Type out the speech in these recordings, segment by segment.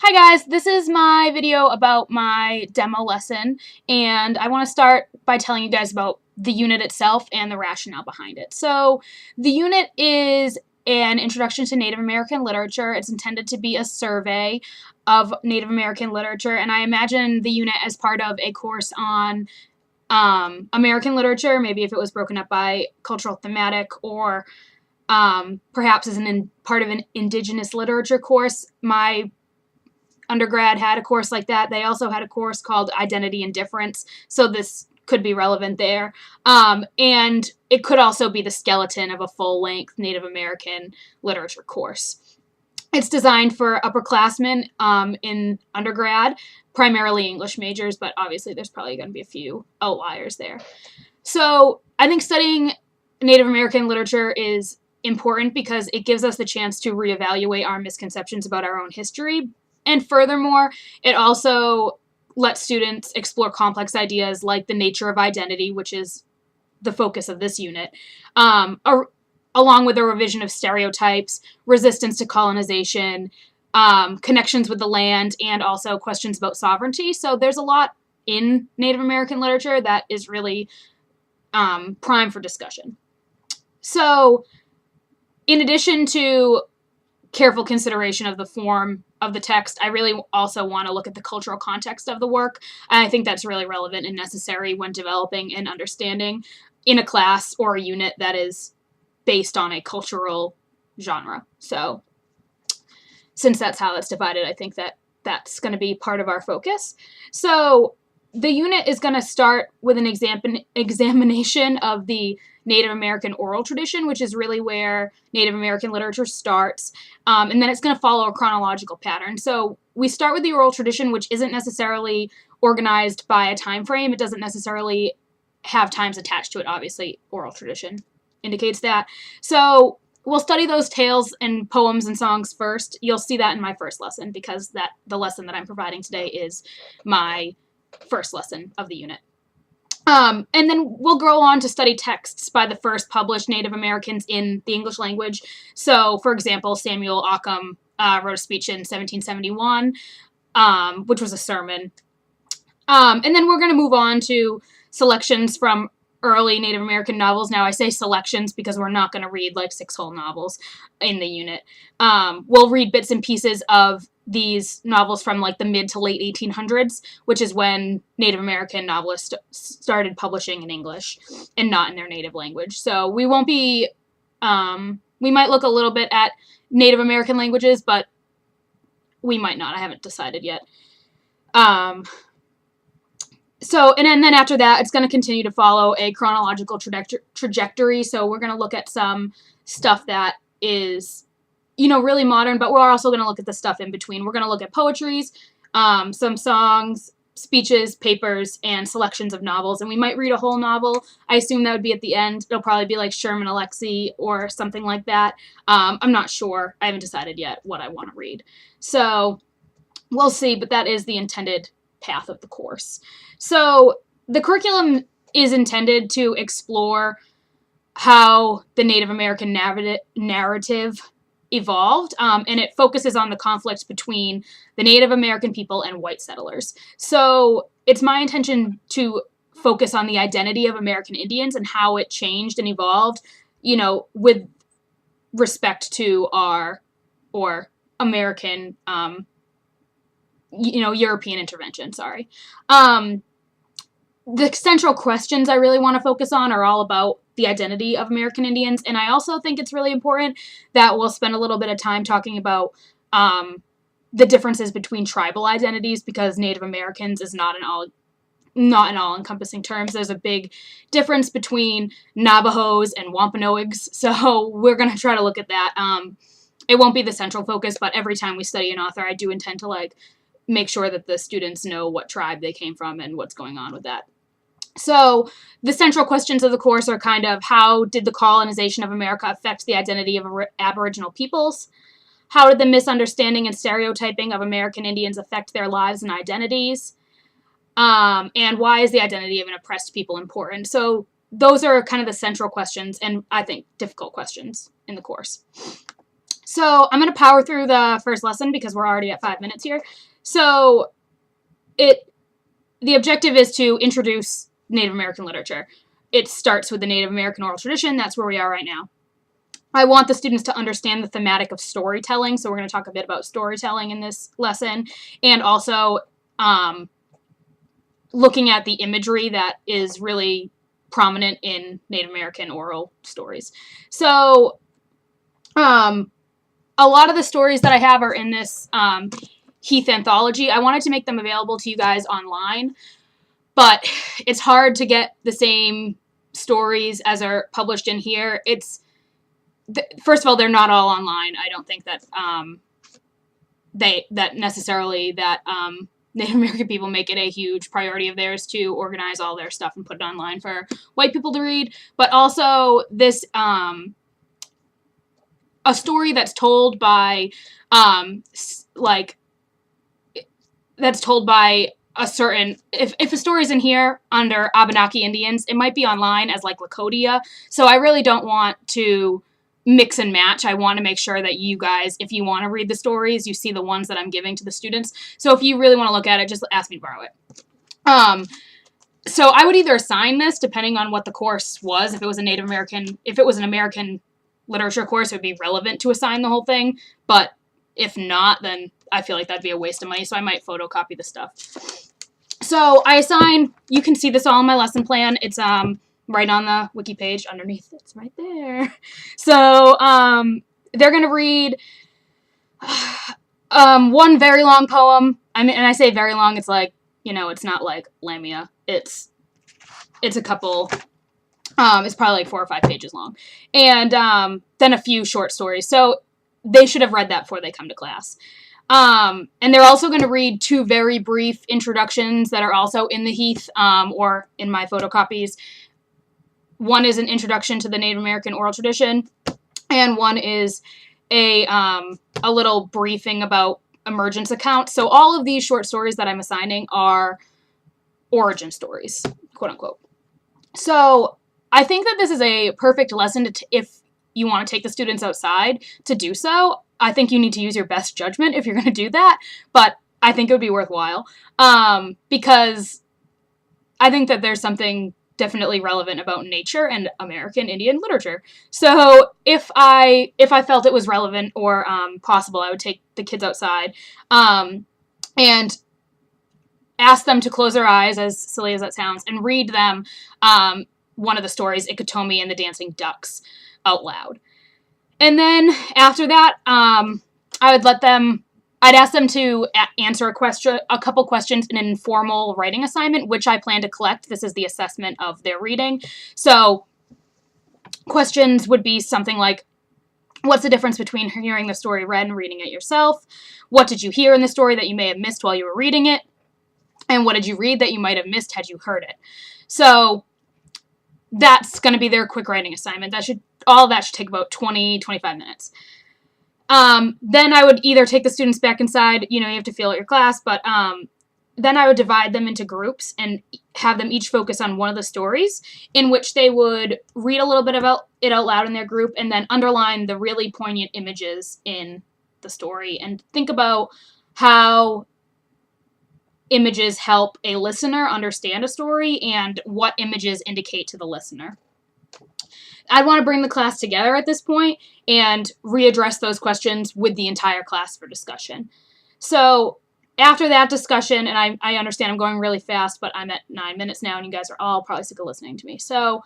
Hi guys, this is my video about my demo lesson, and I want to start by telling you guys about the unit itself and the rationale behind it. So the unit is an introduction to Native American literature. It's intended to be a survey of Native American literature, and I imagine the unit as part of a course on American literature, maybe if it was broken up by cultural thematic, or perhaps as part of an indigenous literature course. My undergrad had a course like that. They also had a course called Identity and Difference, so this could be relevant there. And it could also be the skeleton of a full-length Native American literature course. It's designed for upperclassmen in undergrad, primarily English majors, but obviously there's probably going to be a few outliers there. So I think studying Native American literature is important because it gives us the chance to reevaluate our misconceptions about our own history. And furthermore, it also lets students explore complex ideas like the nature of identity, which is the focus of this unit, along with a revision of stereotypes, resistance to colonization, connections with the land, and also questions about sovereignty. So there's a lot in Native American literature that is really prime for discussion. So in addition to careful consideration of the form of the text, I really also want to look at the cultural context of the work, and I think that's really relevant and necessary when developing and understanding in a class or a unit that is based on a cultural genre. So since that's how it's divided, I think that that's going to be part of our focus. So the unit is going to start with an examination of the Native American oral tradition, which is really where Native American literature starts, and then it's going to follow a chronological pattern. So we start with the oral tradition, which isn't necessarily organized by a time frame. It doesn't necessarily have times attached to it. Obviously, oral tradition indicates that. So we'll study those tales and poems and songs first. You'll see that in my first lesson, because the lesson that I'm providing today is my first lesson of the unit. And then we'll go on to study texts by the first published Native Americans in the English language. So, for example, Samuel Occam wrote a speech in 1771, which was a sermon. And then we're going to move on to selections from early Native American novels. Now, I say selections because we're not going to read like 6 whole novels in the unit. We'll read bits and pieces of these novels from like the mid to late 1800s, which is when Native American novelists started publishing in English and not in their native language. So we won't be, we might look a little bit at Native American languages, but we might not. I haven't decided yet. So, and then after that, it's going to continue to follow a chronological trajectory. So we're going to look at some stuff that is, you know, really modern, but we're also going to look at the stuff in between. We're going to look at poetries, some songs, speeches, papers, and selections of novels. And we might read a whole novel. I assume that would be at the end. It'll probably be like Sherman Alexie or something like that. I'm not sure. I haven't decided yet what I want to read. So we'll see, but that is the intended path of the course. So the curriculum is intended to explore how the Native American narrative evolved, and it focuses on the conflict between the Native American people and white settlers. So it's my intention to focus on the identity of American Indians and how it changed and evolved, you know, with respect to American, European intervention, sorry. The central questions I really want to focus on are all about the identity of American Indians, and I also think it's really important that we'll spend a little bit of time talking about the differences between tribal identities, because Native Americans is not an all-encompassing terms. There's a big difference between Navajos and Wampanoags, so we're going to try to look at that. It won't be the central focus, but every time we study an author, I do intend to make sure that the students know what tribe they came from and what's going on with that. So the central questions of the course are kind of: how did the colonization of America affect the identity of Aboriginal peoples? How did the misunderstanding and stereotyping of American Indians affect their lives and identities? And why is the identity of an oppressed people important? So those are kind of the central questions, and I think difficult questions in the course. So I'm going to power through the first lesson because we're already at 5 minutes here. So the objective is to introduce Native American literature. It starts with the Native American oral tradition. That's where we are right now. I want the students to understand the thematic of storytelling. So we're going to talk a bit about storytelling in this lesson, and also looking at the imagery that is really prominent in Native American oral stories. So a lot of the stories that I have are in this Heath anthology. I wanted to make them available to you guys online, but it's hard to get the same stories as are published in here. First of all, they're not all online. I don't think that Native American people make it a huge priority of theirs to organize all their stuff and put it online for white people to read. But also this a story that's told by a certain, if a story's in here under Abenaki Indians, it might be online as like Lakota. So I really don't want to mix and match. I want to make sure that you guys, if you want to read the stories, you see the ones that I'm giving to the students. So if you really want to look at it, just ask me to borrow it. So I would either assign this depending on what the course was. If it was an American literature course, it would be relevant to assign the whole thing. But if not, then I feel like that'd be a waste of money. So I might photocopy the stuff. So I assign, you can see this all in my lesson plan. It's right on the wiki page underneath. It's right there. So they're going to read one very long poem. And I say very long, it's like, it's not like Lamia. It's a couple, it's probably like 4 or 5 pages long. And then a few short stories. So they should have read that before they come to class. And they're also going to read 2 very brief introductions that are also in the Heath or in my photocopies. One is an introduction to the Native American oral tradition, and one is a little briefing about emergence accounts. So all of these short stories that I'm assigning are origin stories, quote unquote. So I think that this is a perfect lesson if you want to take the students outside to do so. I think you need to use your best judgment if you're going to do that, but I think it would be worthwhile because I think that there's something definitely relevant about nature and American Indian literature. So if I felt it was relevant or possible, I would take the kids outside and ask them to close their eyes, as silly as that sounds, and read them one of the stories, Ikatomi and the Dancing Ducks, out loud. And then after that, I'd ask them to answer a couple questions in an informal writing assignment, which I plan to collect. This is the assessment of their reading. So questions would be something like, what's the difference between hearing the story read and reading it yourself? What did you hear in the story that you may have missed while you were reading it? And what did you read that you might have missed had you heard it? So that's going to be their quick writing assignment. All of that should take about 20, 25 minutes. Then I would either take the students back inside, you have to feel out your class, but then I would divide them into groups and have them each focus on one of the stories, in which they would read a little bit about it out loud in their group and then underline the really poignant images in the story and think about how images help a listener understand a story and what images indicate to the listener. I want to bring the class together at this point and readdress those questions with the entire class for discussion. So after that discussion, and I understand I'm going really fast, but I'm at 9 minutes now, and you guys are all probably sick of listening to me. So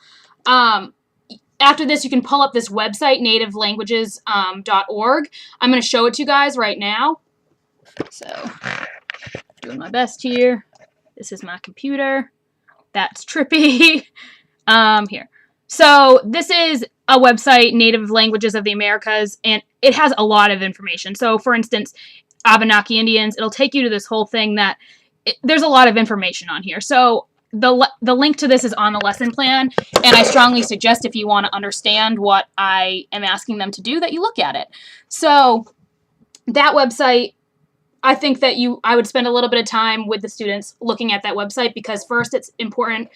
after this, you can pull up this website, nativelanguages.org. I'm going to show it to you guys right now. So doing my best here. This is my computer. That's trippy. Here. So this is a website, Native Languages of the Americas, and it has a lot of information. So, for instance, Abenaki Indians, it'll take you to this whole thing that there's a lot of information on here. So the link to this is on the lesson plan, and I strongly suggest if you want to understand what I am asking them to do, that you look at it. So that website, I think that I would spend a little bit of time with the students looking at that website because first it's important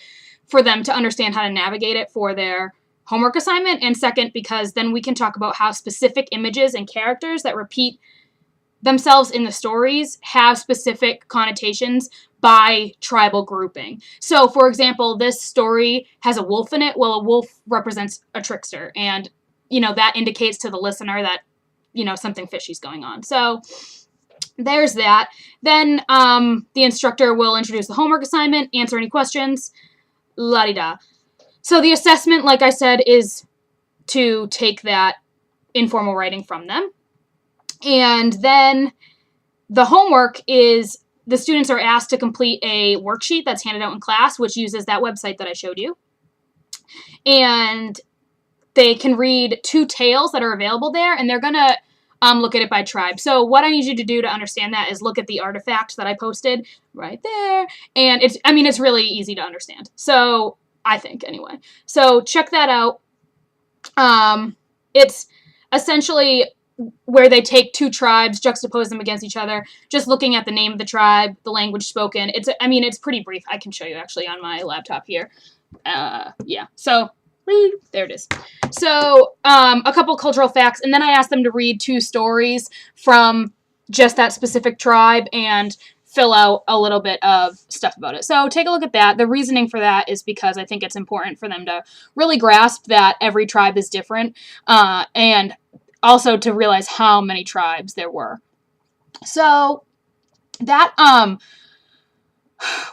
for them to understand how to navigate it for their homework assignment, and second, because then we can talk about how specific images and characters that repeat themselves in the stories have specific connotations by tribal grouping. So, for example, this story has a wolf in it. Well, a wolf represents a trickster, and, that indicates to the listener that, something fishy's going on. So, there's that. Then the instructor will introduce the homework assignment, answer any questions, la-di-da. So the assessment, like I said, is to take that informal writing from them. And then the homework is the students are asked to complete a worksheet that's handed out in class, which uses that website that I showed you. And they can read 2 tales that are available there, and they're going to look at it by tribe. So what I need you to do to understand that is look at the artifact that I posted right there. And it's really easy to understand. So I think, anyway. So check that out. It's essentially where they take 2 tribes, juxtapose them against each other, just looking at the name of the tribe, the language spoken. It's pretty brief. I can show you actually on my laptop here. Yeah. So there it is. So a couple cultural facts, and then I asked them to read 2 stories from just that specific tribe and fill out a little bit of stuff about it. So take a look at that. The reasoning for that is because I think it's important for them to really grasp that every tribe is different, and also to realize how many tribes there were. So that,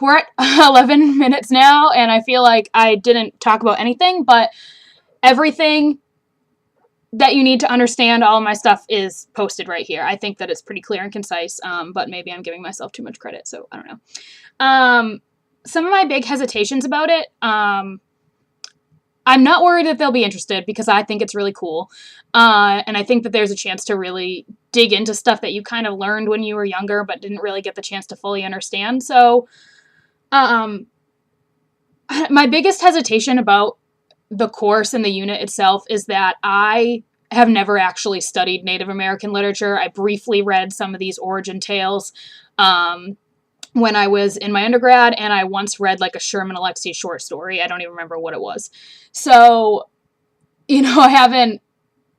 we're at 11 minutes now, and I feel like I didn't talk about anything, but everything that you need to understand, all of my stuff is posted right here. I think that it's pretty clear and concise, but maybe I'm giving myself too much credit, so I don't know. Some of my big hesitations about it, I'm not worried that they'll be interested because I think it's really cool. And I think that there's a chance to really dig into stuff that you kind of learned when you were younger but didn't really get the chance to fully understand. So my biggest hesitation about the course and the unit itself is that I have never actually studied Native American literature. I briefly read some of these origin tales when I was in my undergrad, and I once read like a Sherman Alexie short story. I don't even remember what it was. So, I haven't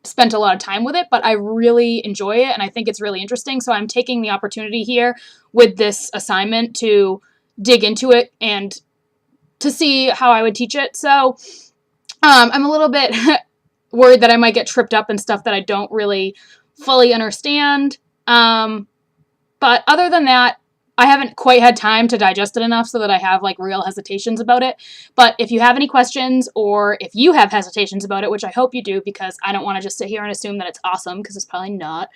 spent a lot of time with it, but I really enjoy it, and I think it's really interesting. So I'm taking the opportunity here with this assignment to dig into it and to see how I would teach it. So I'm a little bit worried that I might get tripped up in stuff that I don't really fully understand. But other than that, I haven't quite had time to digest it enough so that I have like real hesitations about it. But if you have any questions, or if you have hesitations about it, which I hope you do, because I don't want to just sit here and assume that it's awesome, because it's probably not,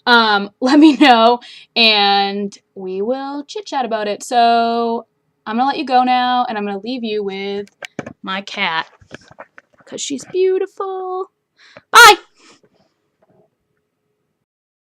let me know and we will chit chat about it. So I'm going to let you go now, and I'm going to leave you with my cat because she's beautiful. Bye!